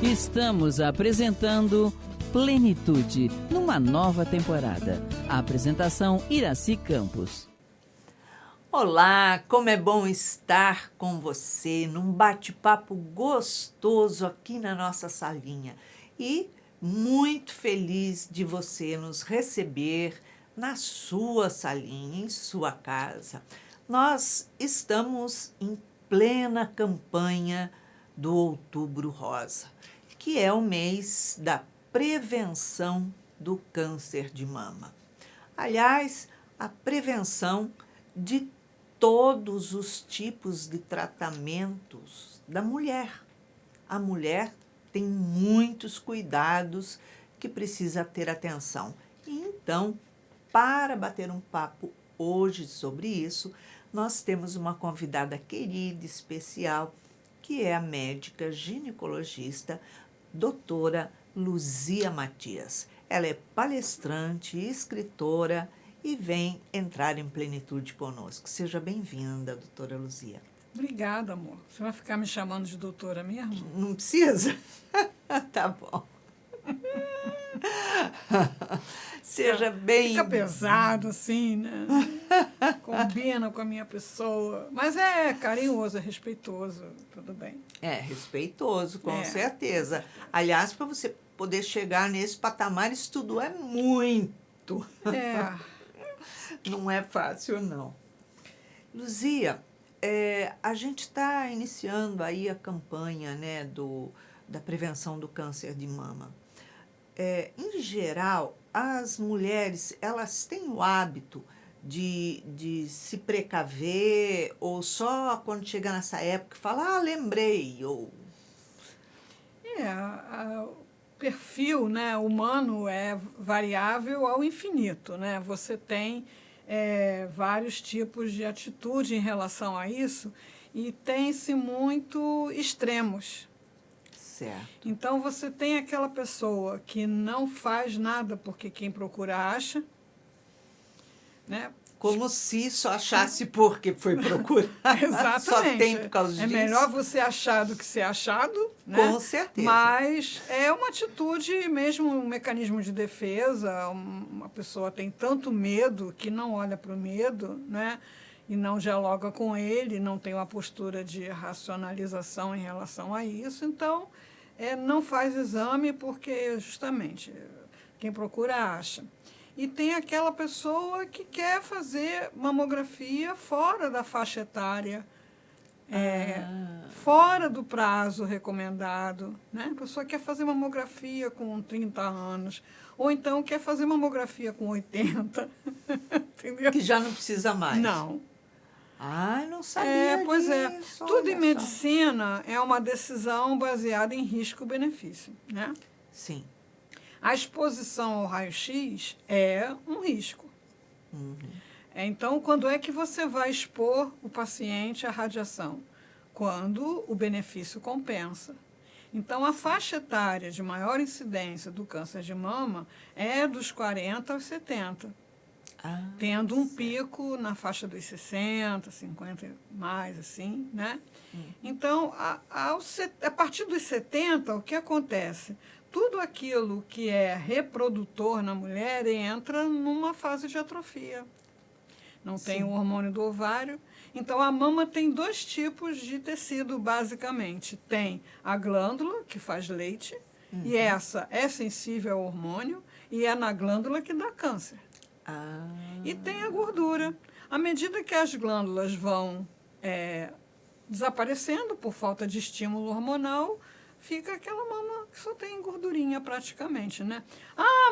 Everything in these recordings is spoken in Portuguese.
Estamos apresentando Plenitude, numa nova temporada. A apresentação Iraci Campos. Olá, como é bom estar com você num bate-papo gostoso aqui na nossa salinha. E muito feliz de você nos receber na sua salinha, em sua casa. Nós estamos em plena campanha do Outubro Rosa, que é o mês da prevenção do câncer de mama. Aliás, a prevenção de todos os tipos de tratamentos da mulher. A mulher tem muitos cuidados que precisa ter atenção. Então, para bater um papo hoje sobre isso, nós temos uma convidada querida, especial, que é a médica ginecologista, doutora Luzia Matias. Ela é palestrante, escritora e vem entrar em plenitude conosco. Seja bem-vinda, doutora Luzia. Obrigada, amor. Você vai ficar me chamando de doutora mesmo? Não precisa? Tá bom. Seja bem... Fica pesado, assim, né? Combina com a minha pessoa. Mas é carinhoso, é respeitoso, tudo bem. É, respeitoso, com certeza. Aliás, para você poder chegar nesse patamar, isso tudo é muito. Não é fácil, não. Luzia, a gente está iniciando aí a campanha, né, da prevenção do câncer de mama. Em geral, as mulheres, elas têm o hábito de se precaver ou só quando chega nessa época fala, lembrei, ou... O perfil, né, humano é variável ao infinito, né? Você tem vários tipos de atitude em relação a isso e tem-se muito extremos. Certo. Então, você tem aquela pessoa que não faz nada porque quem procura acha, né? Como se só achasse porque foi procurar. Exatamente. Só tem por causa disso. É melhor você achar do que ser achado, né? Com certeza. Mas é uma atitude, mesmo um mecanismo de defesa. Uma pessoa tem tanto medo que não olha para o medo, né? E não dialoga com ele, não tem uma postura de racionalização em relação a isso. Então, não faz exame porque, justamente, quem procura acha. E tem aquela pessoa que quer fazer mamografia fora da faixa etária, fora do prazo recomendado, né? A pessoa quer fazer mamografia com 30 anos, ou então quer fazer mamografia com 80, entendeu? Que já não precisa mais. Não. Não sabia Pois disso. Tudo em medicina é uma decisão baseada em risco-benefício, né? Sim. A exposição ao raio-x é um risco. Uhum. Então, quando é que você vai expor o paciente à radiação? Quando o benefício compensa. Então, a faixa etária de maior incidência do câncer de mama é dos 40 aos 70. Tendo um pico na faixa dos 60, 50 mais, assim, né? Então, a partir dos 70, o que acontece? Tudo aquilo que é reprodutor na mulher entra numa fase de atrofia. Não tem o hormônio do ovário. Então, a mama tem dois tipos de tecido, basicamente. Tem a glândula, que faz leite, e essa é sensível ao hormônio, e é na glândula que dá câncer. E tem a gordura. À medida que as glândulas vão desaparecendo por falta de estímulo hormonal, fica aquela mama que só tem gordurinha praticamente, né?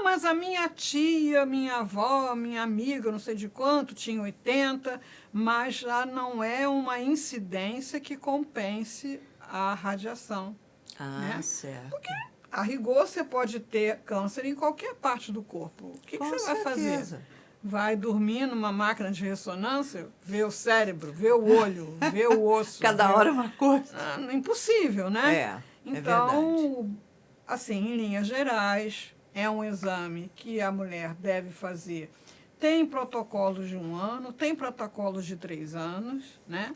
Mas a minha tia, minha avó, minha amiga, não sei de quanto, tinha 80, mas já não é uma incidência que compense a radiação. Né? Certo. Porque, a rigor, você pode ter câncer em qualquer parte do corpo. O que você vai fazer? Vai dormir numa máquina de ressonância, ver o cérebro, ver o olho, ver o osso. Cada hora uma coisa. Impossível, né? Então, verdade. Assim, em linhas gerais, é um exame que a mulher deve fazer. Tem protocolos de 1 ano, tem protocolos de 3 anos, né?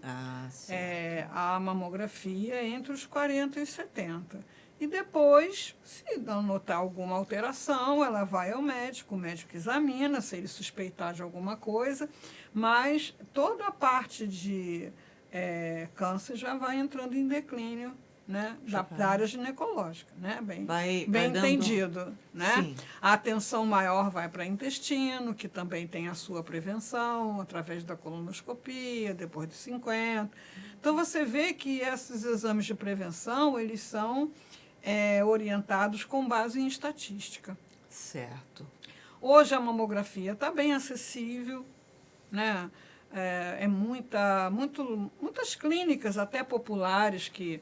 Certo. A mamografia entre os 40 e os 70. E depois, se não notar alguma alteração, ela vai ao médico, o médico examina, se ele suspeitar de alguma coisa, mas toda a parte de câncer já vai entrando em declínio, né, da área ginecológica, né, Vai bem dando... entendido, né? Sim. A atenção maior vai para o intestino, que também tem a sua prevenção, através da colonoscopia, depois dos 50. Então, você vê que esses exames de prevenção, eles são orientados com base em estatística. Certo. Hoje a mamografia está bem acessível, né? Muitas clínicas, até populares, que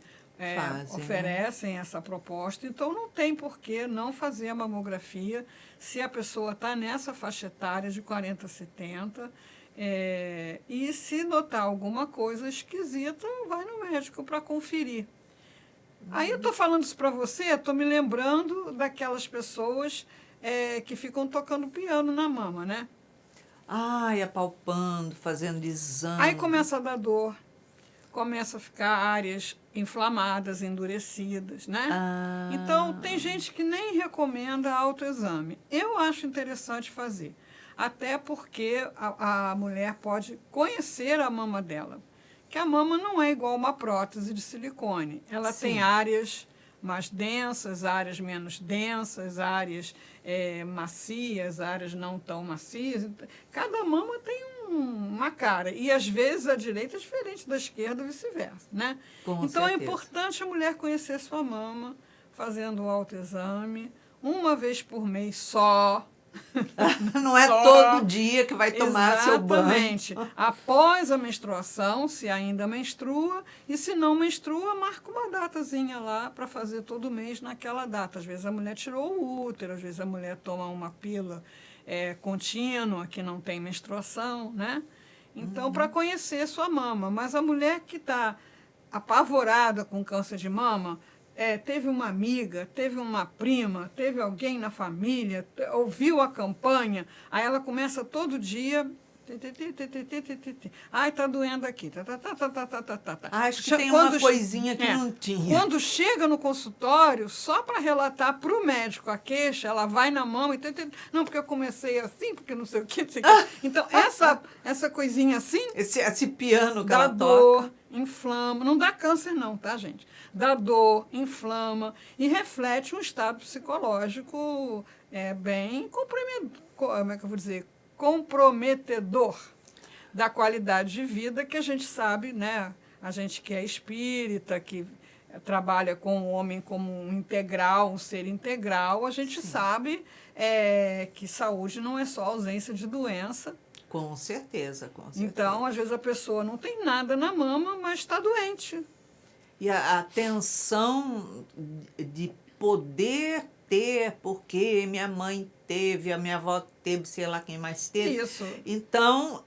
oferecem, né, essa proposta. Então, não tem por que não fazer a mamografia se a pessoa está nessa faixa etária de 40 a 70. E se notar alguma coisa esquisita, vai no médico para conferir. Aí eu estou falando isso para você, estou me lembrando daquelas pessoas que ficam tocando piano na mama, né? Ai, apalpando, fazendo exame. Aí começa a dar dor, começa a ficar áreas inflamadas, endurecidas, né? Ah. Então, tem gente que nem recomenda autoexame. Eu acho interessante fazer, até porque a mulher pode conhecer a mama dela. Que a mama não é igual uma prótese de silicone. Ela Sim. tem áreas mais densas, áreas menos densas, áreas macias, áreas não tão macias. Cada mama tem uma cara. E, às vezes, a direita é diferente da esquerda e vice-versa, né? Com então, certeza. É importante a mulher conhecer sua mama, fazendo o autoexame, uma vez por mês só. Não é todo dia que vai tomar seu banho. Exatamente. Após a menstruação, se ainda menstrua, e se não menstrua, marca uma datazinha lá para fazer todo mês naquela data. Às vezes a mulher tirou o útero, às vezes a mulher toma uma pílula contínua que não tem menstruação, né? Então, para conhecer sua mama. Mas a mulher que está apavorada com câncer de mama, teve uma amiga, teve uma prima, teve alguém na família, ouviu a campanha, aí ela começa todo dia... Ai, tá doendo aqui. Acho que tem uma coisinha que não tinha. Quando chega no consultório, só para relatar para o médico a queixa, ela vai na mão e... Não, porque eu comecei assim, porque não sei o que, não sei o que. Então, essa coisinha assim... Esse piano que dá ela dor, toca. inflama. Não dá câncer não, tá, gente? Dá dor, inflama e reflete um estado psicológico bem como é que eu vou dizer? Comprometedor da qualidade de vida que a gente sabe, né? A gente que é espírita, que trabalha com o homem como um integral, um ser integral, a gente sabe que saúde não é só ausência de doença. Com certeza, com certeza. Então, às vezes a pessoa não tem nada na mama, mas está doente. E a tensão de poder ter, porque minha mãe teve, a minha avó teve, sei lá quem mais teve. Isso. Então,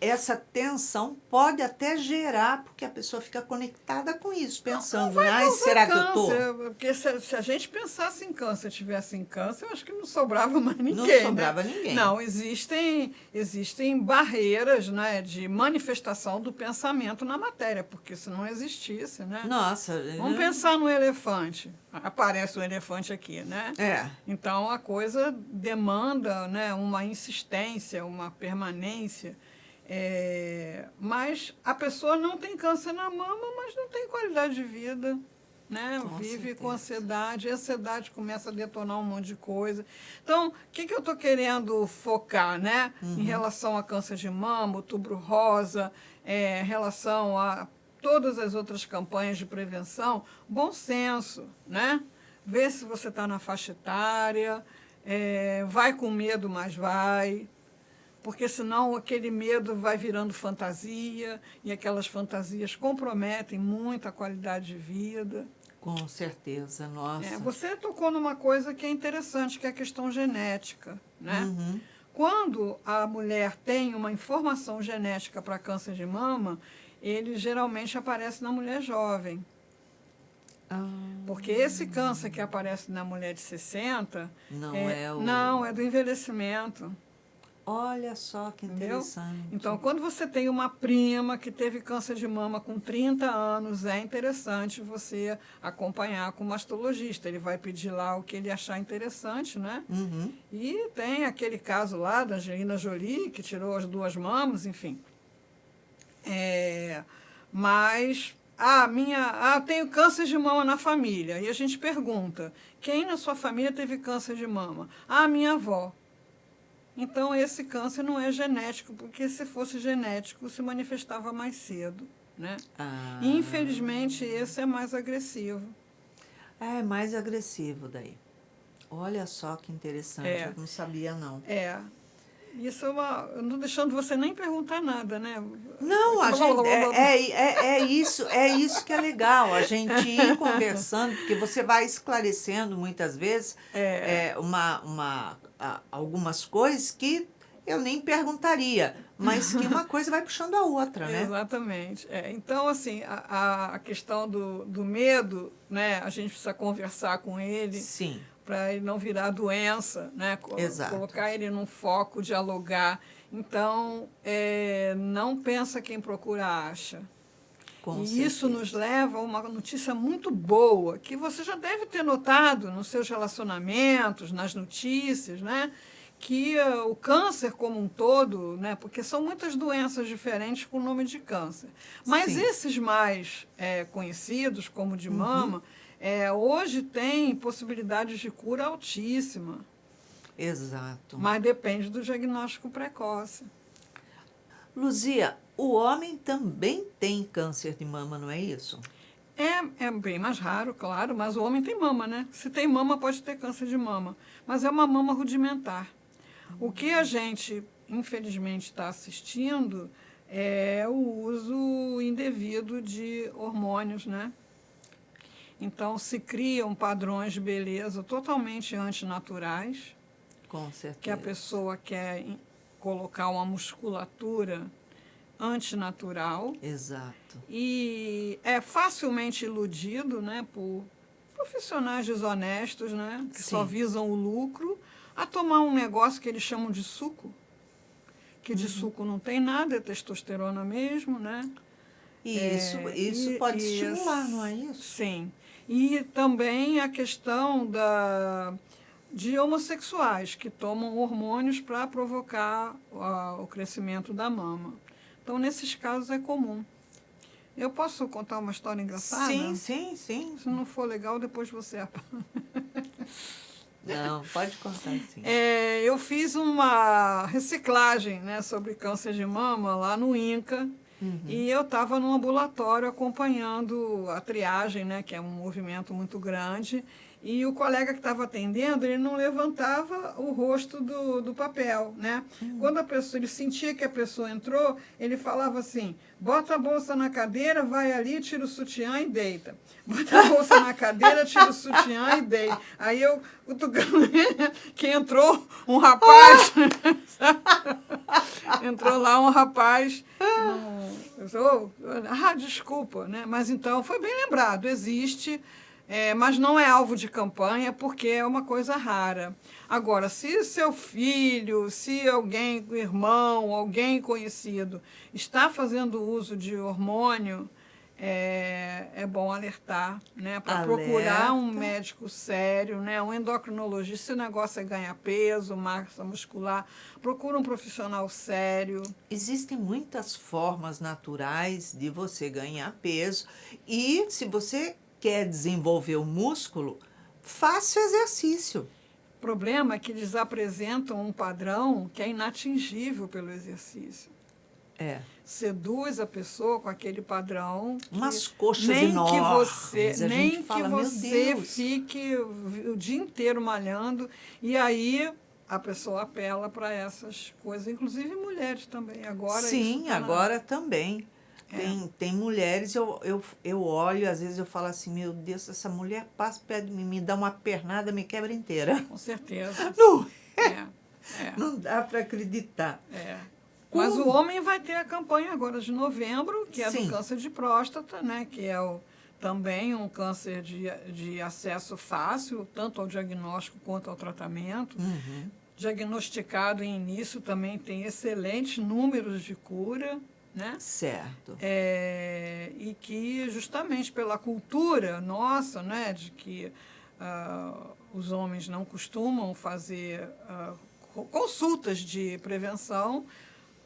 essa tensão pode até gerar, porque a pessoa fica conectada com isso, pensando, será que eu tô? Porque se a gente pensasse em câncer, tivesse em câncer, eu acho que não sobrava mais ninguém. Não sobrava ninguém. Não, existem barreiras, né, de manifestação do pensamento na matéria, porque se não existisse, né? Nossa. Vamos pensar no elefante. Aparece um elefante aqui, né? Então, a coisa demanda, né, uma insistência, uma permanência. Mas a pessoa não tem câncer na mama, mas não tem qualidade de vida, né? Vive com ansiedade, e a ansiedade começa a detonar um monte de coisa. Então, o que eu estou querendo focar, né? Em relação a câncer de mama, outubro rosa, em relação a todas as outras campanhas de prevenção, bom senso, né? Vê se você está na faixa etária, vai com medo, mas vai, porque senão aquele medo vai virando fantasia, e aquelas fantasias comprometem muito a qualidade de vida. Com certeza, nossa. Você tocou numa coisa que é interessante, que é a questão genética, né? Quando a mulher tem uma informação genética para câncer de mama, ele geralmente aparece na mulher jovem. Porque esse câncer que aparece na mulher de 60... Não, é do envelhecimento. Olha só que Entendeu? interessante. Então, quando você tem uma prima que teve câncer de mama com 30 anos, é interessante você acompanhar com o mastologista. Ele vai pedir lá o que ele achar interessante, né? Uhum. E tem aquele caso lá da Angelina Jolie, que tirou as 2 mamas, enfim. Mas, tenho câncer de mama na família. E a gente pergunta, quem na sua família teve câncer de mama? Minha avó. Então, esse câncer não é genético, porque se fosse genético, se manifestava mais cedo, né? Infelizmente, esse é mais agressivo. É mais agressivo daí. Olha só que interessante, eu não sabia não. Isso eu não deixando você nem perguntar nada, né? Não, a gente, é isso que é legal, a gente ir conversando, porque você vai esclarecendo muitas vezes algumas coisas que eu nem perguntaria, mas que uma coisa vai puxando a outra, né? Exatamente. Então, assim, a questão do medo, né? A gente precisa conversar com ele. Sim. Para ele não virar doença, né? Exato. Colocar ele num foco, dialogar. Então, não pensa quem procura acha. Com certeza. Isso nos leva a uma notícia muito boa, que você já deve ter notado nos seus relacionamentos, nas notícias, né? Que o câncer como um todo, né? Porque são muitas doenças diferentes com o nome de câncer. Mas Sim. esses mais conhecidos, como o de mama, hoje tem possibilidades de cura altíssima. Exato. Mas depende do diagnóstico precoce. Luzia, o homem também tem câncer de mama, não é isso? É bem mais raro, claro, mas o homem tem mama, né? Se tem mama, pode ter câncer de mama. Mas é uma mama rudimentar. O que a gente, infelizmente, está assistindo é o uso indevido de hormônios, né? Então, se criam padrões de beleza totalmente antinaturais. Com certeza. Que a pessoa quer colocar uma musculatura antinatural. Exato. E é facilmente iludido, né, por profissionais desonestos, né, que só visam o lucro, a tomar um negócio que eles chamam de suco, que de suco não tem nada, é testosterona mesmo, né? Isso pode estimular, não é isso? Sim. E também a questão de homossexuais que tomam hormônios para provocar o crescimento da mama. Então, nesses casos, é comum. Eu posso contar uma história engraçada? Sim. Se não for legal, depois você... Não, pode contar, sim. Eu fiz uma reciclagem, né, sobre câncer de mama lá no INCA. E eu estava no ambulatório acompanhando a triagem, né, que é um movimento muito grande, e o colega que estava atendendo, ele não levantava o rosto do papel, né? Quando ele sentia que a pessoa entrou, ele falava assim, bota a bolsa na cadeira, vai ali, tira o sutiã e deita. Bota a bolsa na cadeira, tira o sutiã e deita. Aí eu, cutucando ele, que entrou um rapaz, entrou lá um rapaz, desculpa, né? Mas então, foi bem lembrado, existe... mas não é alvo de campanha porque é uma coisa rara. Agora, se seu filho, se alguém, irmão, alguém conhecido está fazendo uso de hormônio, é bom alertar, né, para procurar um médico sério, né, um endocrinologista. Se o negócio é ganhar peso, massa muscular, procura um profissional sério. Existem muitas formas naturais de você ganhar peso e se você quer desenvolver o músculo, faça o exercício. O problema é que eles apresentam um padrão que é inatingível pelo exercício. Seduz a pessoa com aquele padrão. Umas coxas enormes. Nem que você fique o dia inteiro malhando. E aí a pessoa apela para essas coisas, inclusive mulheres também. Agora sim, agora também. Tem mulheres, eu olho, às vezes eu falo assim, meu Deus, essa mulher passa perto de mim, me dá uma pernada, me quebra inteira. Com certeza. Não, não dá para acreditar. Mas o homem vai ter a campanha agora de novembro, que é do câncer de próstata, né? Que é também um câncer de acesso fácil, tanto ao diagnóstico quanto ao tratamento. diagnosticado em início também tem excelentes números de cura, né? Certo. E que justamente pela cultura nossa, né, de que os homens não costumam fazer consultas de prevenção,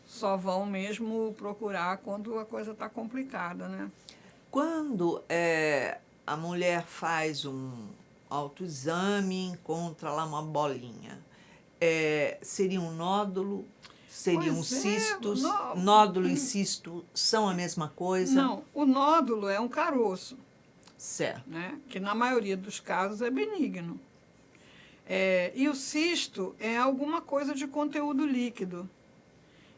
só vão mesmo procurar quando a coisa está complicada, né? Quando a mulher faz um autoexame e encontra lá uma bolinha, seria um nódulo? Seriam Pois cistos? é, Nódulo e cisto são a mesma coisa? Não, o nódulo é um caroço, Certo. né, que na maioria dos casos é benigno. E o cisto é alguma coisa de conteúdo líquido.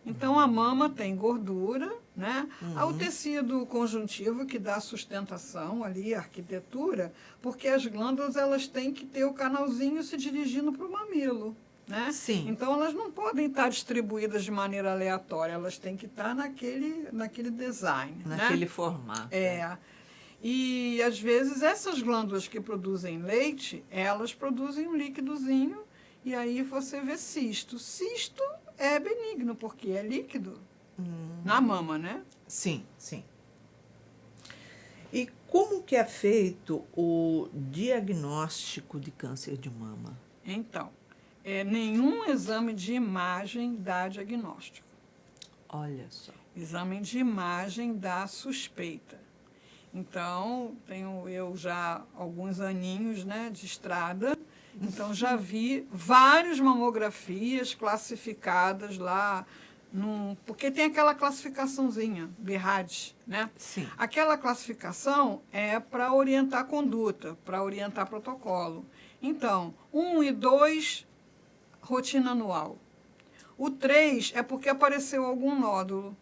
Então, a mama tem gordura, né? Há o tecido conjuntivo que dá sustentação ali, a arquitetura, porque as glândulas elas têm que ter o canalzinho se dirigindo para o mamilo, né? Sim. Então, elas não podem estar distribuídas de maneira aleatória, elas têm que estar naquele design, Naquele né? formato. E, às vezes, essas glândulas que produzem leite, elas produzem um líquidozinho e aí você vê cisto. Cisto é benigno, porque é líquido na mama, né? Sim, sim. E como que é feito o diagnóstico de câncer de mama? Então, nenhum exame de imagem dá diagnóstico. Olha só. Exame de imagem dá suspeita. Então, tenho eu já alguns aninhos, né, de estrada, então já vi várias mamografias classificadas lá, porque tem aquela classificaçãozinha, BIRAD, né? Sim. Aquela classificação é para orientar conduta, para orientar protocolo. Então, 1 e 2, rotina anual. O 3 é porque apareceu algum nódulo,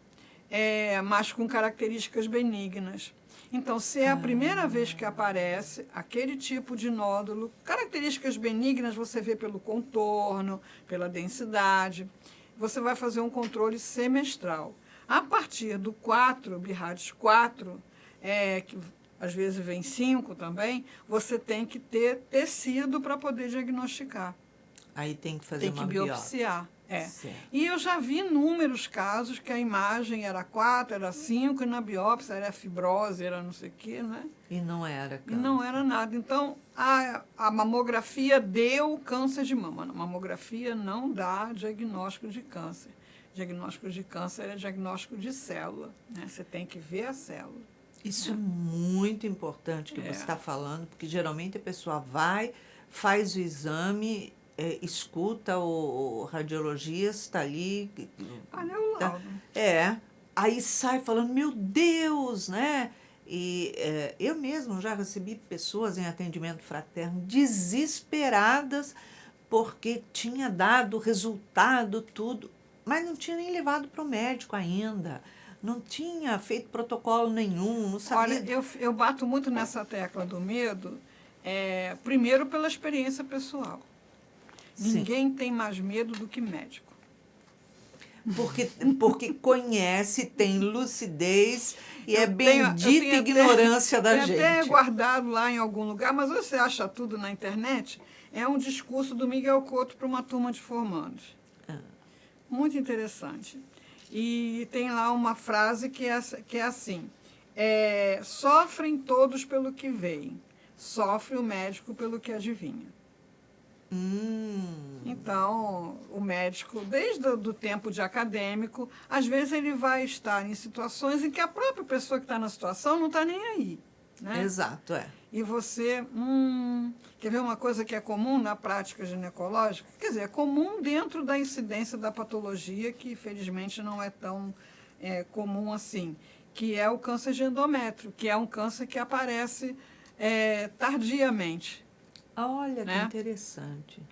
mas com características benignas. Então, se é a primeira vez que aparece aquele tipo de nódulo, características benignas você vê pelo contorno, pela densidade, você vai fazer um controle semestral. A partir do 4, BIRADS 4, que às vezes vem 5 também, você tem que ter tecido para poder diagnosticar. Aí tem que fazer uma biopsiar. Certo. E eu já vi inúmeros casos que a imagem era 4, era 5, e na biópsia era fibrose, era não sei o quê, né? E não era câncer. E não era nada. Então, a mamografia deu câncer de mama. A mamografia não dá diagnóstico de câncer. Diagnóstico de câncer é diagnóstico de célula, né? Você tem que ver a célula. Isso é muito importante que você está falando, porque geralmente a pessoa vai, faz o exame, escuta o radiologista, está ali. Olha o laudo. Aí sai falando, meu Deus, né? E eu mesmo já recebi pessoas em atendimento fraterno desesperadas porque tinha dado resultado, tudo, mas não tinha nem levado para o médico ainda. Não tinha feito protocolo nenhum, não sabia. Olha, eu bato muito nessa tecla do medo, primeiro pela experiência pessoal. Sim. Ninguém tem mais medo do que médico. Porque conhece, tem lucidez e bendita ignorância da gente. Até guardado lá em algum lugar, mas você acha tudo na internet. É um discurso do Miguel Couto para uma turma de formandos. Muito interessante. E tem lá uma frase que é assim, sofrem todos pelo que veem, sofre o médico pelo que adivinha. Então, o médico, desde o tempo de acadêmico, às vezes ele vai estar em situações em que a própria pessoa que está na situação não está nem aí. Né? Exato, E você, quer ver uma coisa que é comum na prática ginecológica? Quer dizer, é comum dentro da incidência da patologia, que felizmente não é tão comum assim, que é o câncer de endométrio, que é um câncer que aparece tardiamente. Olha, né? Que interessante.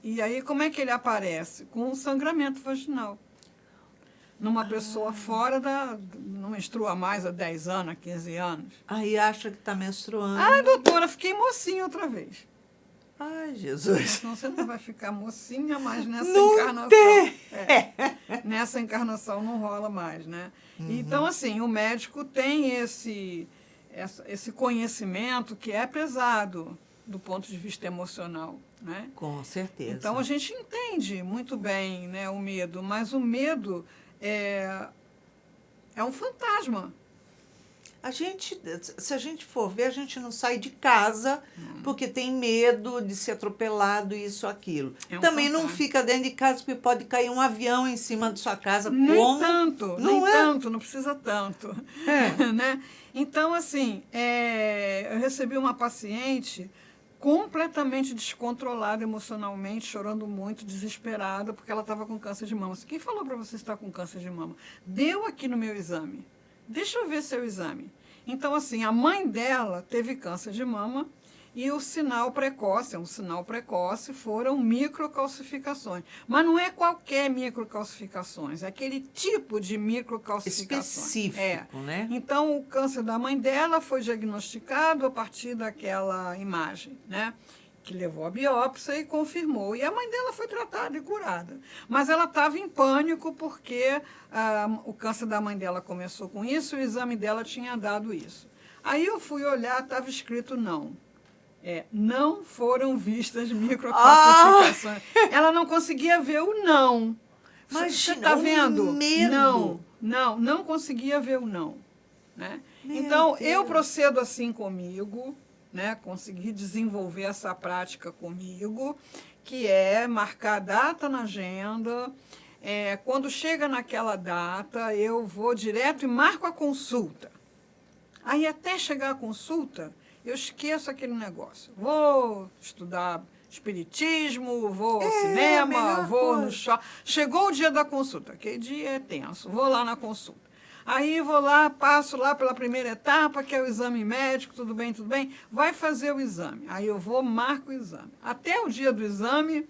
E aí, como é que ele aparece? Com um sangramento vaginal. Numa pessoa fora não menstrua mais há 10 anos, há 15 anos. Aí acha que está menstruando. Ai, doutora, fiquei mocinha outra vez. Ai, Jesus. Então você não vai ficar mocinha mais nessa não encarnação. Tem. Nessa encarnação não rola mais, né? Então, assim, o médico tem esse conhecimento que é pesado do ponto de vista emocional. né? Com certeza. Então, a gente entende muito bem, né, o medo, mas o medo é um fantasma. Se a gente for ver, a gente não sai de casa porque tem medo de ser atropelado, isso, aquilo. É um Também não fantasma. fica dentro de casa porque pode cair um avião em cima de sua casa. Nem Como? tanto, Não nem é? tanto, não precisa tanto. É. Né? Então, assim, eu recebi uma paciente completamente descontrolada emocionalmente, chorando muito, desesperada, porque ela estava com câncer de mama. Quem falou para você estar com câncer de mama? Deu aqui no meu exame. Deixa eu ver seu exame. Então, assim, a mãe dela teve câncer de mama e o sinal precoce, foram microcalcificações. Mas não é qualquer microcalcificações, é aquele tipo de microcalcificações. Específico, né? Então, o câncer da mãe dela foi diagnosticado a partir daquela imagem, né? Que levou a biópsia e confirmou. E a mãe dela foi tratada e curada. Mas ela estava em pânico porque o câncer da mãe dela começou com isso e o exame dela tinha dado isso. Aí eu fui olhar, estava escrito não. Não foram vistas microcalcificações. Ela não conseguia ver o não. Mas você está vendo? medo. Não conseguia ver o não. Né? Meu Então, Deus. eu procedo assim comigo, né? Consegui desenvolver essa prática comigo, que é marcar a data na agenda. Quando chega naquela data, eu vou direto e marco a consulta. Aí, até chegar a consulta, eu esqueço aquele negócio. Vou estudar espiritismo, vou ao cinema, vou no shopping. Chegou o dia da consulta, aquele dia é tenso, vou lá na consulta. Aí vou lá, passo lá pela primeira etapa, que é o exame médico, tudo bem, vai fazer o exame. Aí eu vou, marco o exame. Até o dia do exame...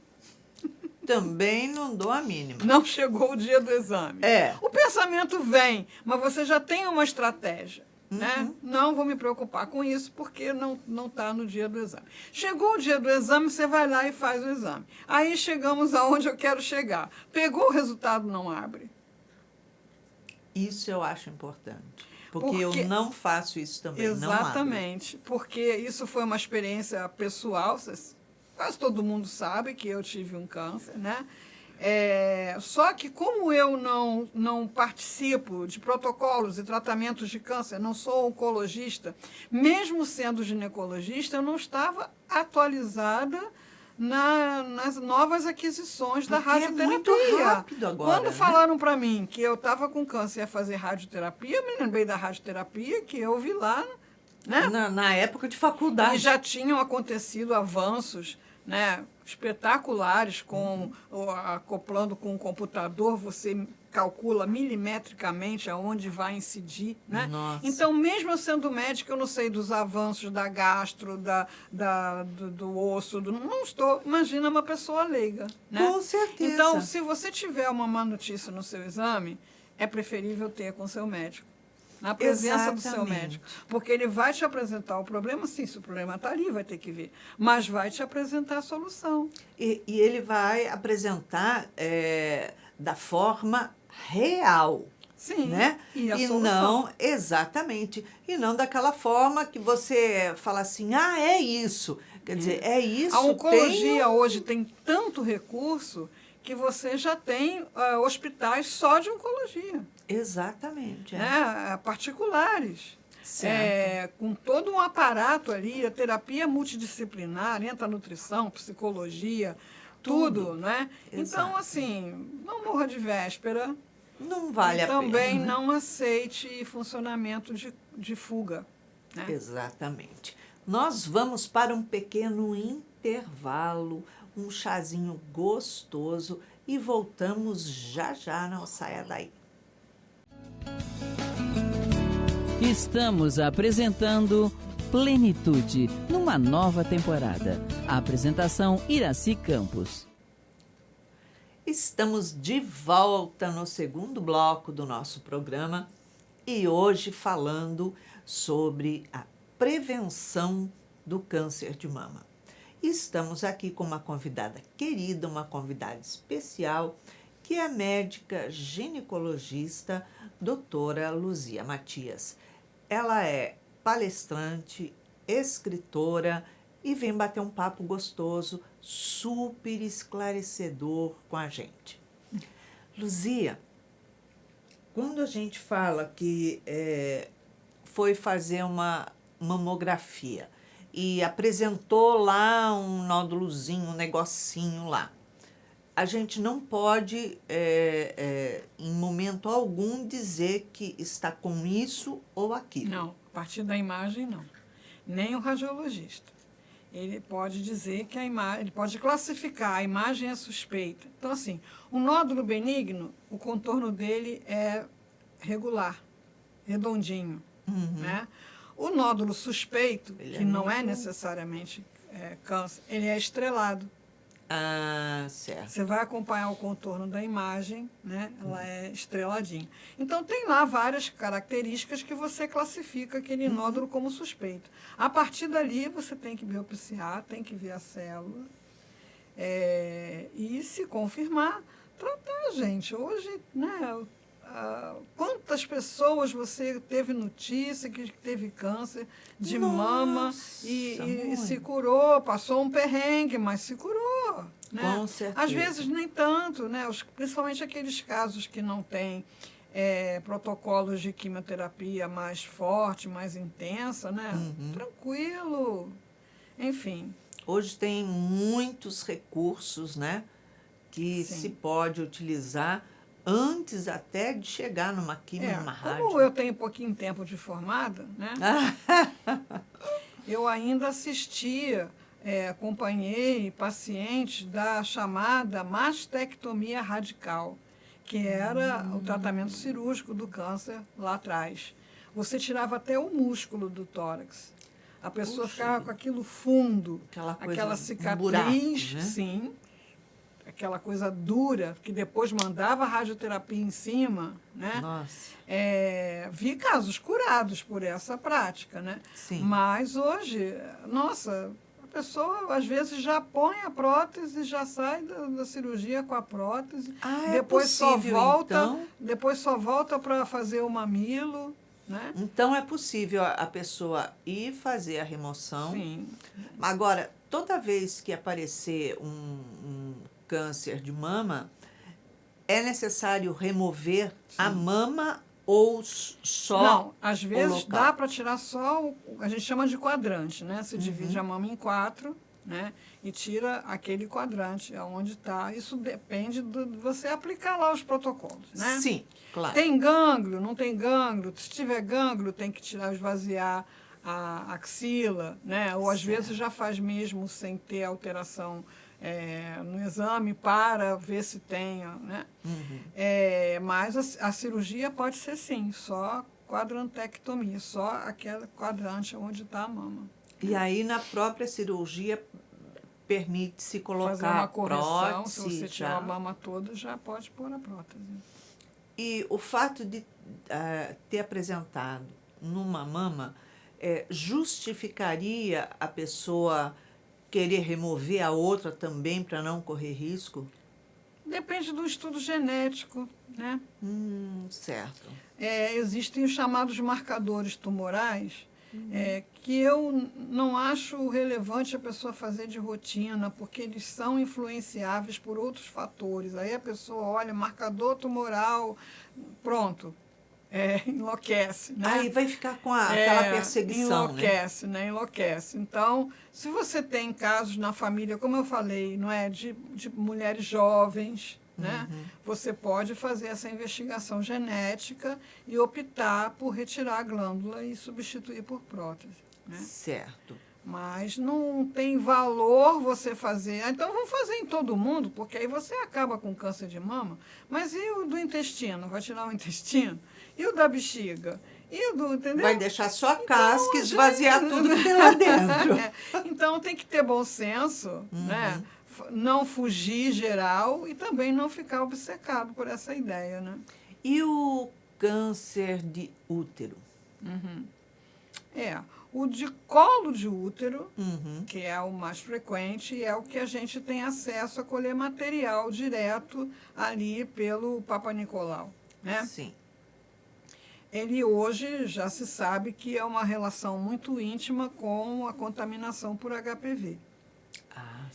Também não dou a mínima. Não chegou o dia do exame. O pensamento vem, mas você já tem uma estratégia. Né? Não vou me preocupar com isso, porque não está no dia do exame. Chegou o dia do exame, você vai lá e faz o exame. Aí chegamos aonde eu quero chegar. Pegou o resultado, não abre. Isso eu acho importante. Porque eu não faço isso também. Exatamente. Não porque isso foi uma experiência pessoal. Quase todo mundo sabe que eu tive um câncer, né? Só que como eu não participo de protocolos e tratamentos de câncer, não sou oncologista, mesmo sendo ginecologista, eu não estava atualizada nas novas aquisições da radioterapia. É muito rápido agora. Quando falaram para mim que eu estava com câncer e ia fazer radioterapia, eu me lembrei da radioterapia que eu vi lá, né? Na época de faculdade. E já tinham acontecido avanços, né, espetaculares, acoplando com o computador, você calcula milimetricamente aonde vai incidir. Né? Nossa. Então, mesmo eu sendo médica, eu não sei dos avanços da gastro, do osso, não estou. Imagina uma pessoa leiga. Né? Com certeza. Então, se você tiver uma má notícia no seu exame, é preferível ter com o seu médico. Na presença do seu médico. Porque ele vai te apresentar o problema, sim, se o problema está ali, vai ter que ver. Mas vai te apresentar a solução. E ele vai apresentar da forma real. Sim, né? E a solução. Não, exatamente. E não daquela forma que você fala assim, é isso. Quer dizer, é isso. A oncologia hoje tem tanto recurso que você já tem hospitais só de oncologia. Exatamente. Né? Particulares. Com todo um aparato ali, a terapia multidisciplinar, entra a nutrição, psicologia, tudo, né? Então, assim, não morra de véspera. Não vale a pena. Também não aceite funcionamento de fuga. Né? Exatamente. Nós vamos para um pequeno intervalo, um chazinho gostoso e voltamos já, não saia daí. Estamos apresentando Plenitude, numa nova temporada. A apresentação Iraci Campos. Estamos de volta no segundo bloco do nosso programa e hoje falando sobre a prevenção do câncer de mama. Estamos aqui com uma convidada querida, uma convidada especial, que é a médica ginecologista doutora Luzia Matias. Ela é palestrante, escritora e vem bater um papo gostoso, super esclarecedor com a gente. Luzia, quando a gente fala que foi fazer uma mamografia e apresentou lá um nódulozinho, um negocinho lá, a gente não pode, em momento algum, dizer que está com isso ou aquilo. Não, a partir da imagem, não. Nem o radiologista. Ele pode dizer que a imagem, ele pode classificar, a imagem é suspeita. Então, assim, um nódulo benigno, o contorno dele é regular, redondinho, né? O nódulo suspeito, que não é necessariamente câncer, ele é estrelado. Ah, certo. Você vai acompanhar o contorno da imagem, né? Ela é estreladinha. Então, tem lá várias características que você classifica aquele nódulo como suspeito. A partir dali, você tem que biopsiar, tem que ver a célula. E, se confirmar, tratar, gente. Hoje, né? Quantas pessoas você teve notícia que teve câncer de mama e se curou, passou um perrengue, mas se curou. Né? Com certeza. Às vezes nem tanto, né? Principalmente aqueles casos que não têm protocolos de quimioterapia mais forte, mais intensa, né? Tranquilo. Enfim. Hoje tem muitos recursos, né? Que se pode utilizar antes até de chegar numa quimio, numa rádio. Como eu tenho pouquinho tempo de formada, né? Eu ainda assistia, acompanhei pacientes da chamada mastectomia radical, que era o tratamento cirúrgico do câncer lá atrás. Você tirava até o músculo do tórax. A pessoa ficava com aquilo fundo, aquela cicatriz, buraco, né? sim, aquela coisa dura, que depois mandava radioterapia em cima, né? Nossa. Vi casos curados por essa prática, né? Sim. Mas hoje, nossa, a pessoa às vezes já põe a prótese, já sai da cirurgia com a prótese, depois só volta para fazer o mamilo, né? Então é possível a pessoa ir fazer a remoção. Sim. Agora, toda vez que aparecer um câncer de mama, é necessário remover a mama ou só? Não, às vezes dá para tirar só, a gente chama de quadrante, né? Se divide a mama em 4, né? E tira aquele quadrante, onde está. Isso depende de você aplicar lá os protocolos, né? Sim, claro. Tem gânglio, não tem gânglio. Se tiver gânglio, tem que tirar, esvaziar a axila, né? Ou às vezes já faz mesmo sem ter alteração no exame para ver se tem, né? Mas a cirurgia pode ser sim, só quadrantectomia, só aquele quadrante onde está a mama. E aí na própria cirurgia permite-se colocar fazer uma correção, prótese, se você tirar a mama toda, já pode pôr a prótese. E o fato de ter apresentado numa mama justificaria a pessoa querer remover a outra também para não correr risco? Depende do estudo genético, né? Certo. Existem os chamados marcadores tumorais, que eu não acho relevante a pessoa fazer de rotina, porque eles são influenciáveis por outros fatores. Aí a pessoa olha, marcador tumoral, pronto, enlouquece, né? Aí vai ficar com aquela perseguição, enlouquece, né? Enlouquece. Então, se você tem casos na família, como eu falei, não é, de mulheres jovens, né? Você pode fazer essa investigação genética e optar por retirar a glândula e substituir por prótese, né? Certo. Mas não tem valor você fazer. Então, vamos fazer em todo mundo, porque aí você acaba com câncer de mama. Mas e o do intestino? Vai tirar o intestino? E o da bexiga? E o do, entendeu? Vai deixar só a casca e esvaziar tudo que tem lá dentro. Então, tem que ter bom senso, né? Não fugir geral e também não ficar obcecado por essa ideia, né? E o câncer de útero? O de colo de útero, que é o mais frequente, é o que a gente tem acesso a colher material direto ali pelo Papa Nicolau, né? Sim. ele hoje já se sabe que é uma relação muito íntima com a contaminação por HPV.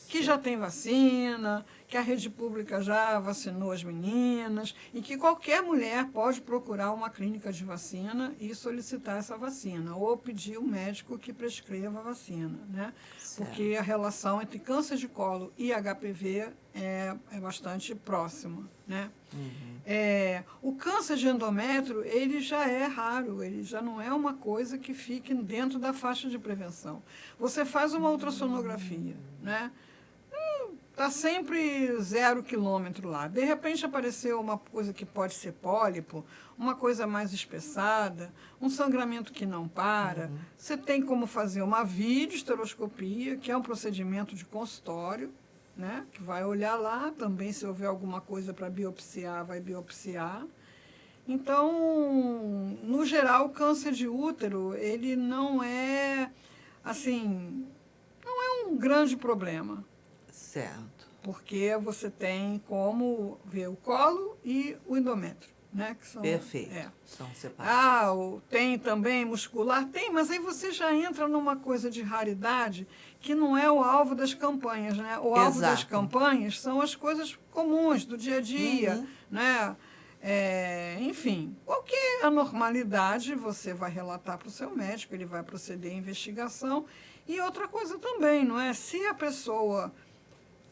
Que já tem vacina, que a rede pública já vacinou as meninas e que qualquer mulher pode procurar uma clínica de vacina e solicitar essa vacina ou pedir um médico que prescreva a vacina, né? Certo. Porque a relação entre câncer de colo e HPV é bastante próxima, né? O câncer de endométrio, ele já é raro, ele já não é uma coisa que fique dentro da faixa de prevenção. Você faz uma ultrassonografia, né? Está sempre 0 quilômetro lá. De repente apareceu uma coisa que pode ser pólipo, uma coisa mais espessada, um sangramento que não para. Você tem como fazer uma videoesteroscopia, que é um procedimento de consultório, né? Que vai olhar lá também, se houver alguma coisa para biopsiar, vai biopsiar. Então, no geral, o câncer de útero, ele não é, assim, não é um grande problema. Certo. Porque você tem como ver o colo e o endométrio, né? Que são, Perfeito. São separados. Tem também muscular? Tem, mas aí você já entra numa coisa de raridade que não é o alvo das campanhas, né? O alvo das Exato. campanhas são as coisas comuns do dia a dia, né? Enfim, qualquer anormalidade você vai relatar para o seu médico, ele vai proceder à investigação. E outra coisa também, não é? Se a pessoa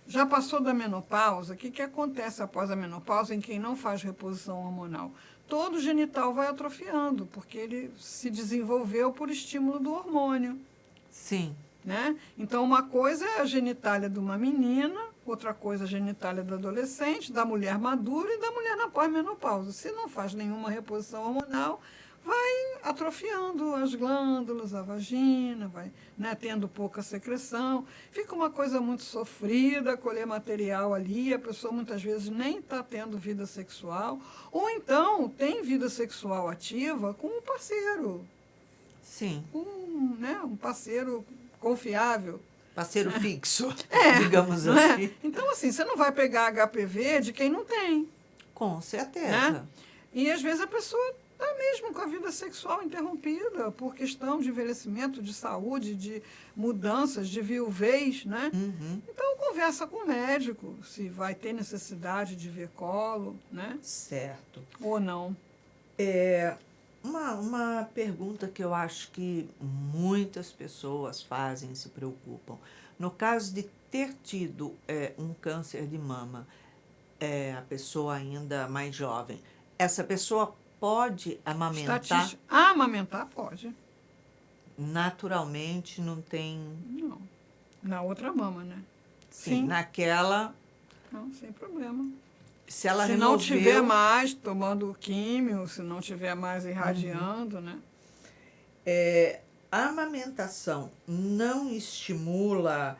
já passou da menopausa, o que acontece após a menopausa em quem não faz reposição hormonal? Todo o genital vai atrofiando, porque ele se desenvolveu por estímulo do hormônio. Sim. Né? Então, uma coisa é a genitália de uma menina, outra coisa é a genitália do adolescente, da mulher madura e da mulher na pós-menopausa. Se não faz nenhuma reposição hormonal, vai atrofiando as glândulas, a vagina, vai, né, tendo pouca secreção. Fica uma coisa muito sofrida, colher material ali, a pessoa muitas vezes nem está tendo vida sexual, ou então tem vida sexual ativa com um parceiro. Sim. Um parceiro confiável. Parceiro fixo, digamos né? assim. Então, assim, você não vai pegar HPV de quem não tem. Com certeza. Né? E, às vezes, a pessoa está mesmo com a vida sexual interrompida por questão de envelhecimento, de saúde, de mudanças, de viuvez, né? Então, conversa com o médico se vai ter necessidade de ver colo, né? Certo. Ou não. Uma pergunta que eu acho que muitas pessoas fazem e se preocupam. No caso de ter tido um câncer de mama, a pessoa ainda mais jovem, essa pessoa pode amamentar? Amamentar pode. Naturalmente não tem... Não. Na outra mama, né? Sim. Naquela... Não, sem problema. Se ela se removeu... não tiver mais tomando químio, se não tiver mais irradiando, né? A amamentação não estimula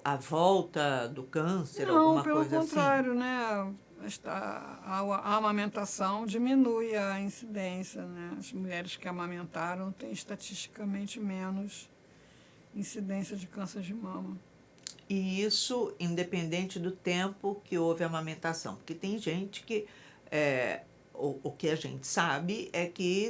a volta do câncer, alguma coisa assim? Não, pelo contrário, né? A amamentação diminui a incidência, né? As mulheres que amamentaram têm estatisticamente menos incidência de câncer de mama. E isso independente do tempo que houve a amamentação. Porque tem gente que... o que a gente sabe é que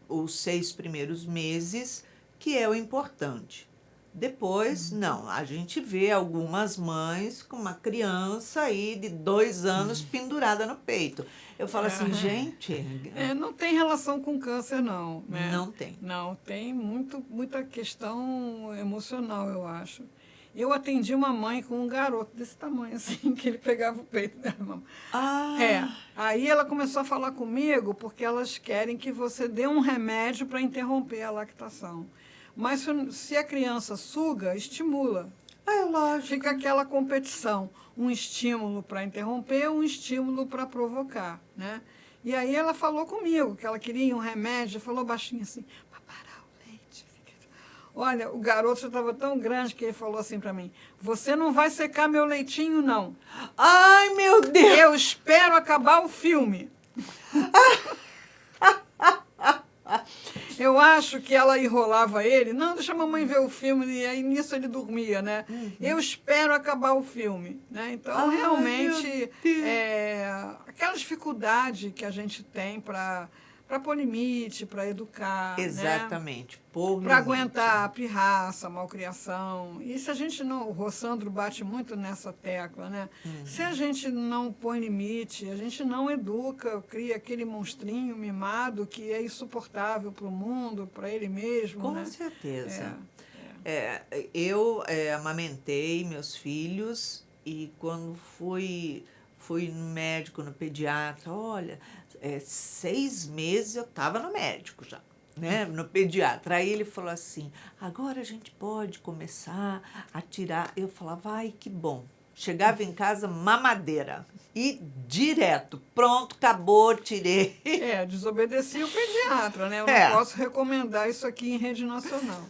os 6 primeiros meses que é o importante. Depois, não. A gente vê algumas mães com uma criança aí de 2 anos pendurada no peito. Eu falo assim, gente... não tem relação com câncer, não. Né? Não tem. Não, tem muita questão emocional, eu acho. Eu atendi uma mãe com um garoto desse tamanho, assim, que ele pegava o peito dela. Aí ela começou a falar comigo porque elas querem que você dê um remédio para interromper a lactação. Mas se a criança suga, estimula. Lógico. Fica aquela competição. Um estímulo para interromper, um estímulo para provocar, né? E aí ela falou comigo que ela queria um remédio, falou baixinho assim, para parar o leite. Olha, o garoto já estava tão grande que ele falou assim para mim, você não vai secar meu leitinho, não. Ai, meu Deus! Eu espero acabar o filme. Eu acho que ela enrolava ele. Não, deixa a mamãe ver o filme. E aí, nisso, ele dormia, né? Eu espero acabar o filme, né? Então, Ai, realmente, meu Deus. aquela dificuldade que a gente tem para pôr limite, para educar, né? Exatamente, por Para limite. aguentar a pirraça, a malcriação. E se a gente não... O Rossandro bate muito nessa tecla, né? Se a gente não põe limite, a gente não educa, cria aquele monstrinho mimado que é insuportável para o mundo, para ele mesmo, Com né? certeza. Eu amamentei meus filhos e quando fui no médico, no pediatra, olha, 6 meses eu estava no médico já, né? No pediatra. Aí ele falou assim, agora a gente pode começar a tirar. Eu falava, ai, que bom. Chegava em casa, mamadeira. E direto, pronto, acabou, tirei. Desobedeci o pediatra, né? Eu É. não posso recomendar isso aqui em rede nacional.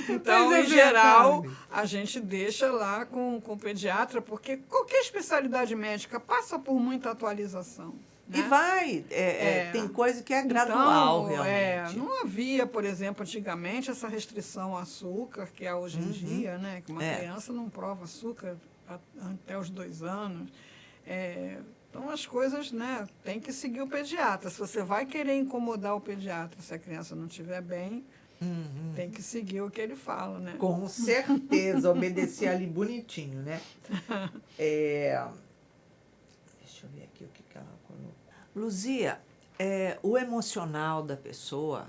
Então, Mas é em geral, verdade. a gente deixa lá com o pediatra, porque qualquer especialidade médica passa por muita atualização. Né? E vai, tem coisa que é gradual, Então, realmente. não havia, por exemplo, antigamente essa restrição ao açúcar, que é hoje em dia, né? Que uma criança não prova açúcar até os 2 anos. Então, as coisas, né, tem que seguir o pediatra. Se você vai querer incomodar o pediatra, se a criança não estiver bem, tem que seguir o que ele fala, né? Com certeza, obedecer ali bonitinho, né? Deixa eu ver aqui o que ela colocou. Luzia, o emocional da pessoa,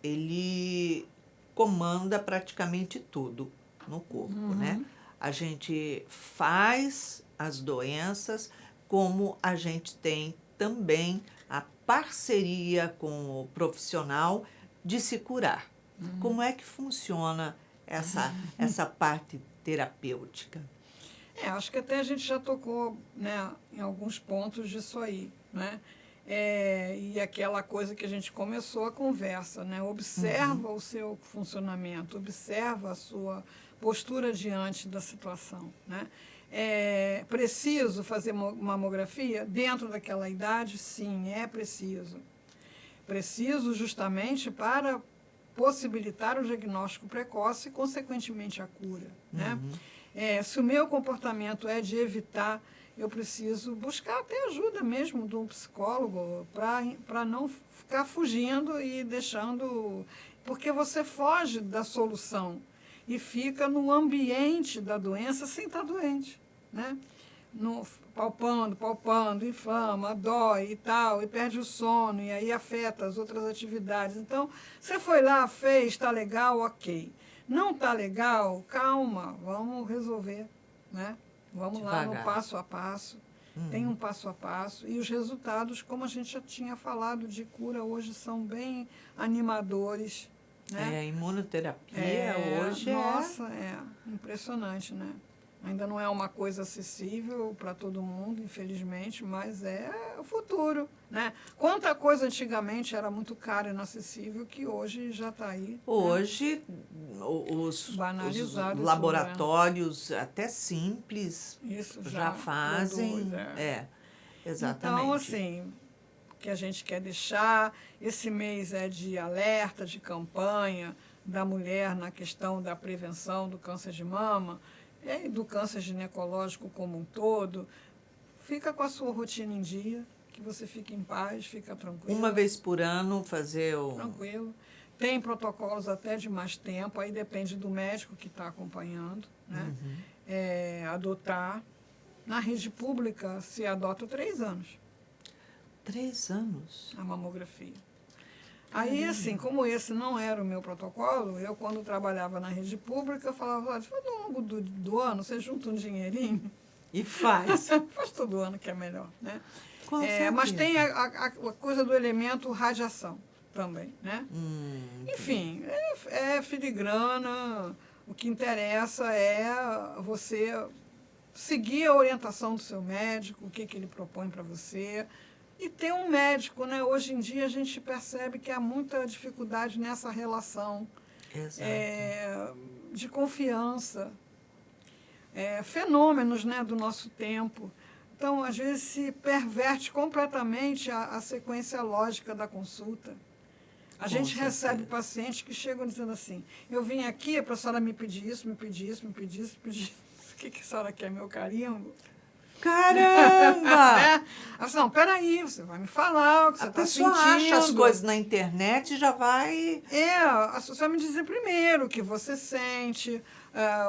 ele comanda praticamente tudo no corpo, né? A gente faz as doenças, como a gente tem também a parceria com o profissional de se curar. Como é que funciona essa parte terapêutica? Acho que até a gente já tocou, né, em alguns pontos disso aí, né? E aquela coisa que a gente começou a conversa, né? Observa o seu funcionamento, observa a sua postura diante da situação, né? Preciso fazer mamografia dentro daquela idade? Sim, é preciso. Preciso justamente para possibilitar o diagnóstico precoce e, consequentemente, a cura, né? Se o meu comportamento é de evitar, eu preciso buscar até ajuda mesmo de um psicólogo para não ficar fugindo e deixando... Porque você foge da solução e fica no ambiente da doença sem estar doente, né? Palpando, inflama, dói e tal, e perde o sono, e aí afeta as outras atividades. Então, você foi lá, fez, está legal, ok. Não está legal, calma, vamos resolver, né? Vamos Devagar. lá no passo a passo. Tem um passo a passo. E os resultados, como a gente já tinha falado de cura, hoje são bem animadores. Né? A imunoterapia hoje nossa, impressionante, né? Ainda não é uma coisa acessível para todo mundo, infelizmente, mas é o futuro, né? Quanta coisa antigamente era muito cara e inacessível que hoje já está aí. Hoje, né? os laboratórios até simples isso já fazem. produz, exatamente. Então, assim, o que a gente quer deixar, esse mês é de alerta, de campanha da mulher na questão da prevenção do câncer de mama, e do câncer ginecológico como um todo. Fica com a sua rotina em dia, que você fique em paz, fica tranquilo. Uma vez por ano fazer o... Tranquilo. Tem protocolos até de mais tempo, aí depende do médico que está acompanhando, né? Adotar. Na rede pública se adota 3 anos. 3 anos? A mamografia. Aí, assim, como esse não era o meu protocolo, eu, quando trabalhava na rede pública, eu falava, olha, faz ao longo do ano, você junta um dinheirinho e faz. Faz todo ano que é melhor, né? certeza. Mas tem a coisa do elemento radiação também, né? Enfim, é filigrana, o que interessa é você seguir a orientação do seu médico, o que ele propõe para você. E ter um médico, né? Hoje em dia a gente percebe que há muita dificuldade nessa relação de confiança. Fenômenos, né, do nosso tempo. Então, às vezes, se perverte completamente a sequência lógica da consulta. A gente recebe pacientes que chegam dizendo assim, eu vim aqui para a senhora me pedir isso, me pedir isso, me pedir isso, me pedir isso. O que a senhora quer, meu carimbo? Caramba! Né? Não, peraí, você vai me falar o que você está sentindo. A pessoa acha as coisas na internet e já vai... Você vai me dizer primeiro o que você sente,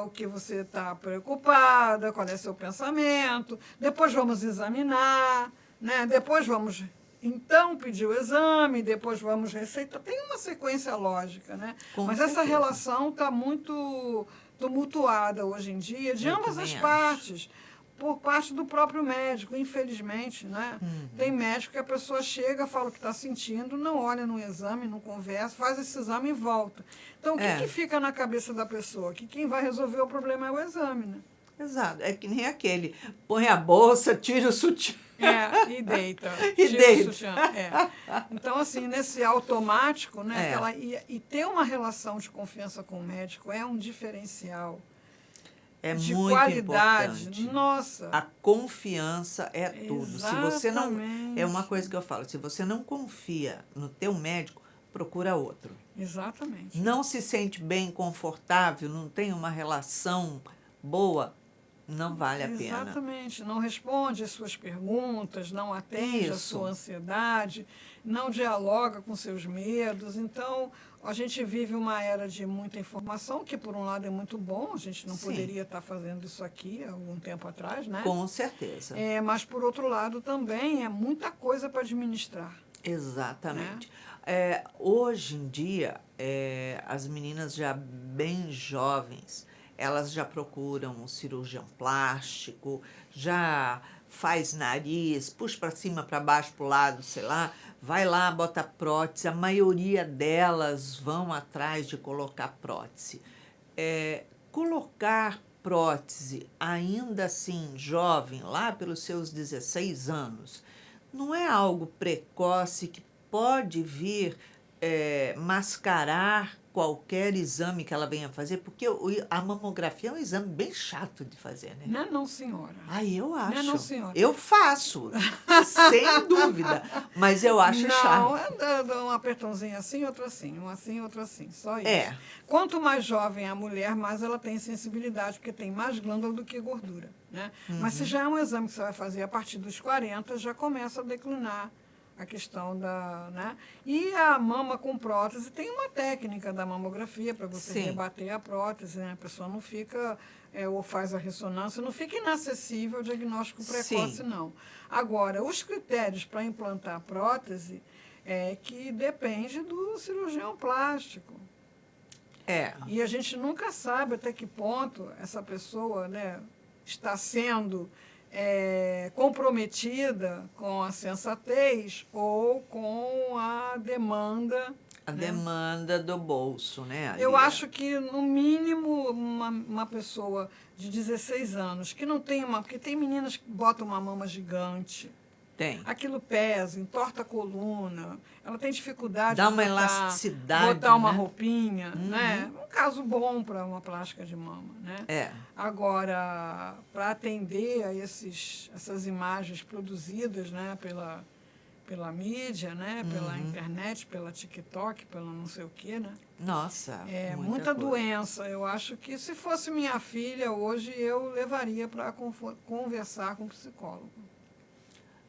o que você está preocupada, qual é seu pensamento. Depois vamos examinar, né? Depois vamos, então, pedir o exame, depois vamos receitar. Tem uma sequência lógica, né? Mas essa relação está muito tumultuada hoje em dia, de ambas as partes. Por parte do próprio médico, infelizmente, né? Tem médico que a pessoa chega, fala o que está sentindo, não olha no exame, não conversa, faz esse exame e volta. Então, o que fica na cabeça da pessoa? Que quem vai resolver o problema é o exame, né? Exato. É que nem aquele, põe a bolsa, tira o sutiã. E deita. E deita. O sutiã. Então, assim, nesse automático, né? E ter uma relação de confiança com o médico é um diferencial. É de muito qualidade. importante. Nossa. A confiança é tudo. Exatamente. Se você não, é uma coisa que eu falo, se você não confia no teu médico, procura outro. Exatamente. Não se sente bem, confortável, não tem uma relação boa, não vale a pena. Exatamente. Não responde às suas perguntas, não atende à sua ansiedade, não dialoga com seus medos. Então, a gente vive uma era de muita informação, que por um lado é muito bom, a gente não poderia estar fazendo isso aqui há algum tempo atrás, né? Com certeza. Mas por outro lado também é muita coisa para administrar. Exatamente. Hoje em dia, as meninas já bem jovens, elas já procuram um cirurgião plástico, já faz nariz, puxa para cima, para baixo, para o lado, sei lá, vai lá, bota prótese. A maioria delas vão atrás de colocar prótese. Colocar prótese, ainda assim, jovem, lá pelos seus 16 anos, não é algo precoce que pode vir mascarar qualquer exame que ela venha fazer, porque a mamografia é um exame bem chato de fazer, né? Não é não, senhora. Eu acho. Não é não, senhora. Eu faço, sem dúvida, mas eu acho chato. Não, um apertãozinho assim, outro assim, um assim, outro assim, só isso. É. Quanto mais jovem a mulher, mais ela tem sensibilidade, porque tem mais glândula do que gordura, né? Mas se já é um exame que você vai fazer a partir dos 40, já começa a declinar a questão da... né? E a mama com prótese tem uma técnica da mamografia para você rebater a prótese, né? A pessoa não fica, ou faz a ressonância, não fica inacessível ao diagnóstico precoce, não. Agora, os critérios para implantar a prótese é que depende do cirurgião plástico. E a gente nunca sabe até que ponto essa pessoa, né, está sendo... comprometida com a sensatez ou com a demanda. A demanda do bolso, né? Eu acho que, no mínimo, uma pessoa de 16 anos que não tem porque tem meninas que botam uma mama gigante. Tem. Aquilo pesa, entorta a coluna, ela tem dificuldade de uma elasticidade, botar uma né? roupinha, né? Um caso bom para uma plástica de mama, né? Agora, para atender a essas imagens produzidas, né, pela mídia, né, pela internet, pela TikTok, pela não sei o quê, né? Nossa, muita doença. Eu acho que se fosse minha filha hoje, eu levaria para conversar com um psicólogo.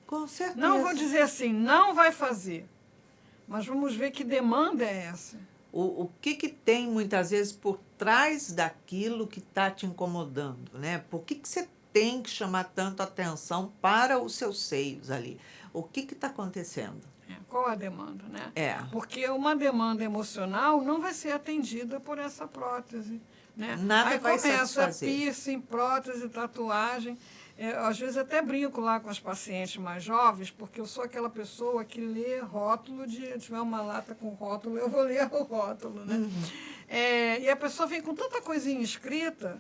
Com certeza. Não vou dizer assim, não vai fazer, mas vamos ver que demanda é essa. O que tem, muitas vezes, por trás daquilo que está te incomodando, né? Por que você tem que chamar tanto atenção para os seus seios ali? O que está acontecendo? Qual a demanda, né? Porque uma demanda emocional não vai ser atendida por essa prótese, né? Nada vai começa satisfazer. Piercing, prótese, tatuagem. Às vezes até brinco lá com as pacientes mais jovens, porque eu sou aquela pessoa que lê rótulo se tiver uma lata com rótulo, eu vou ler o rótulo, né? E a pessoa vem com tanta coisinha escrita,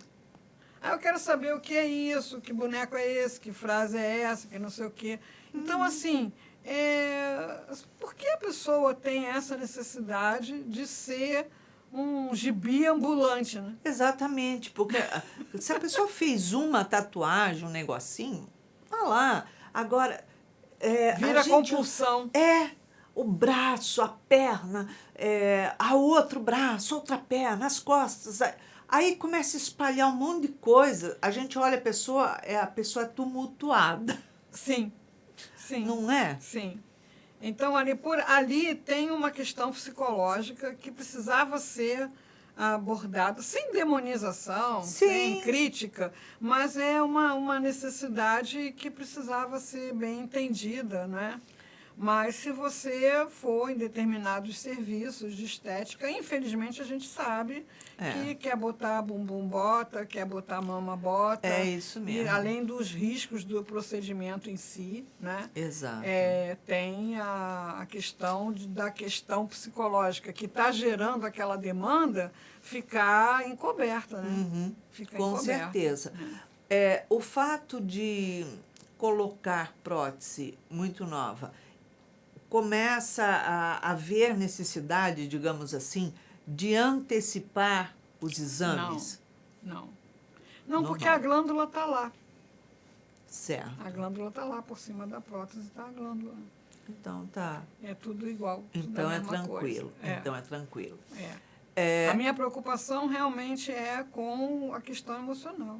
eu quero saber o que é isso, que boneco é esse, que frase é essa, que não sei o quê. Então, assim, por que a pessoa tem essa necessidade de ser um gibi ambulante, né? Exatamente, porque se a pessoa fez uma tatuagem, um negocinho, Tá lá. Agora, Vira compulsão. O braço, a perna, a outro braço, outra perna, as costas. Aí começa a espalhar um monte de coisa. A gente olha a pessoa é tumultuada. Sim, sim. Não é? Sim. Então, ali tem uma questão psicológica que precisava ser abordada, sem demonização, sem crítica, mas é uma necessidade que precisava ser bem entendida, né? Mas se você for em determinados serviços de estética, infelizmente a gente sabe que quer botar bumbum bota, quer botar mama bota. É isso mesmo. E além dos riscos do procedimento em si, né? Exato. Tem a questão da questão psicológica que está gerando aquela demanda ficar encoberta, né? Uhum. Fica Com encoberta. certeza. O fato de colocar prótese muito nova começa a haver necessidade, digamos assim, de antecipar os exames? Não, porque a glândula está lá. Certo. A glândula está lá, por cima da prótese está a glândula. Então tá. É tudo igual. Então é tranquilo. Então é tranquilo. A minha preocupação realmente é com a questão emocional.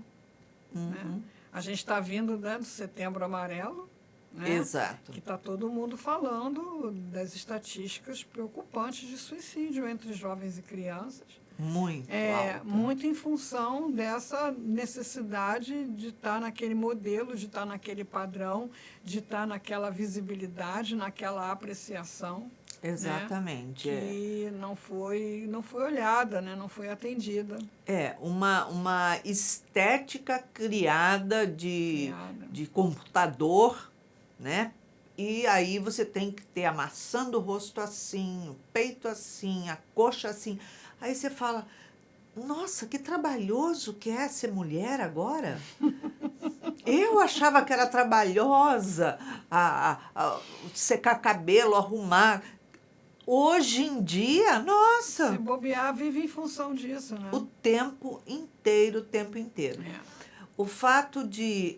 Uhum. Né? A gente está vindo do Setembro Amarelo, né? Exato. Que está todo mundo falando das estatísticas preocupantes de suicídio entre jovens e crianças. Muito alta. Muito em função dessa necessidade de estar naquele modelo, de estar naquele padrão, de estar naquela visibilidade, naquela apreciação. Exatamente. Né? Que não foi olhada, né? Não foi atendida. Uma estética criada de computador, né? E aí você tem que ter a maçã do rosto assim, o peito assim, a coxa assim. Aí você fala, nossa, que trabalhoso que é ser mulher agora. Eu achava que era trabalhosa secar cabelo, arrumar. Hoje em dia, nossa! Se bobear, vive em função disso, né? O tempo inteiro. O fato de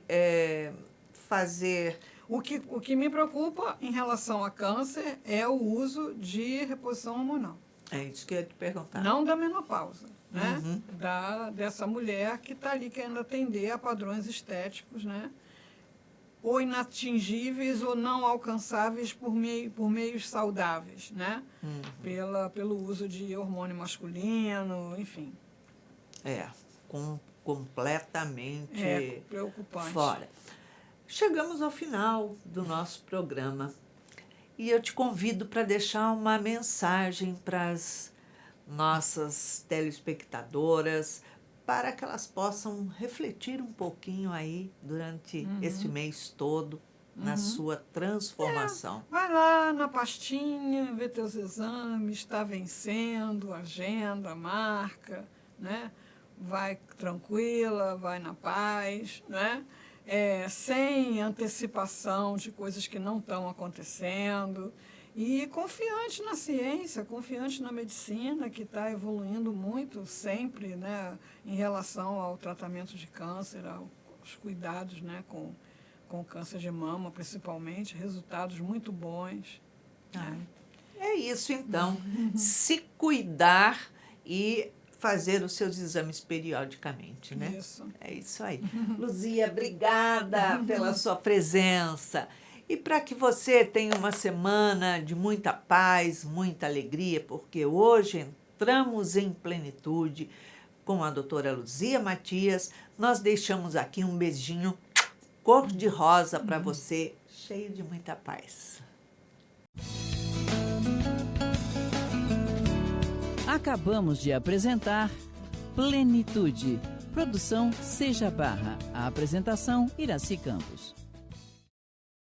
fazer... O que me preocupa em relação a câncer é o uso de reposição hormonal. É isso que eu ia te perguntar. Não da menopausa, né? Uhum. Dessa mulher que está ali querendo atender a padrões estéticos, né? Ou inatingíveis ou não alcançáveis por meios saudáveis, né? Uhum. Pelo uso de hormônio masculino, enfim. Completamente preocupante. Fora. Chegamos ao final do nosso programa e eu te convido para deixar uma mensagem para as nossas telespectadoras, para que elas possam refletir um pouquinho aí durante esse mês todo na sua transformação. Vai lá na pastinha, vê teus exames, está vencendo, agenda, marca, né? Vai tranquila, vai na paz, né? Sem antecipação de coisas que não estão acontecendo. E confiante na ciência, confiante na medicina, que está evoluindo muito sempre, né, em relação ao tratamento de câncer, aos cuidados, né, com câncer de mama, principalmente, resultados muito bons. É isso, então. Se cuidar e fazer os seus exames periodicamente, né? Isso. É isso aí. Luzia, obrigada pela sua presença. E para que você tenha uma semana de muita paz, muita alegria, porque hoje entramos em plenitude com a doutora Luzia Matias, nós deixamos aqui um beijinho cor-de-rosa para você, cheio de muita paz. Acabamos de apresentar Plenitude. Produção Seja Barra. A apresentação Iraci Campos.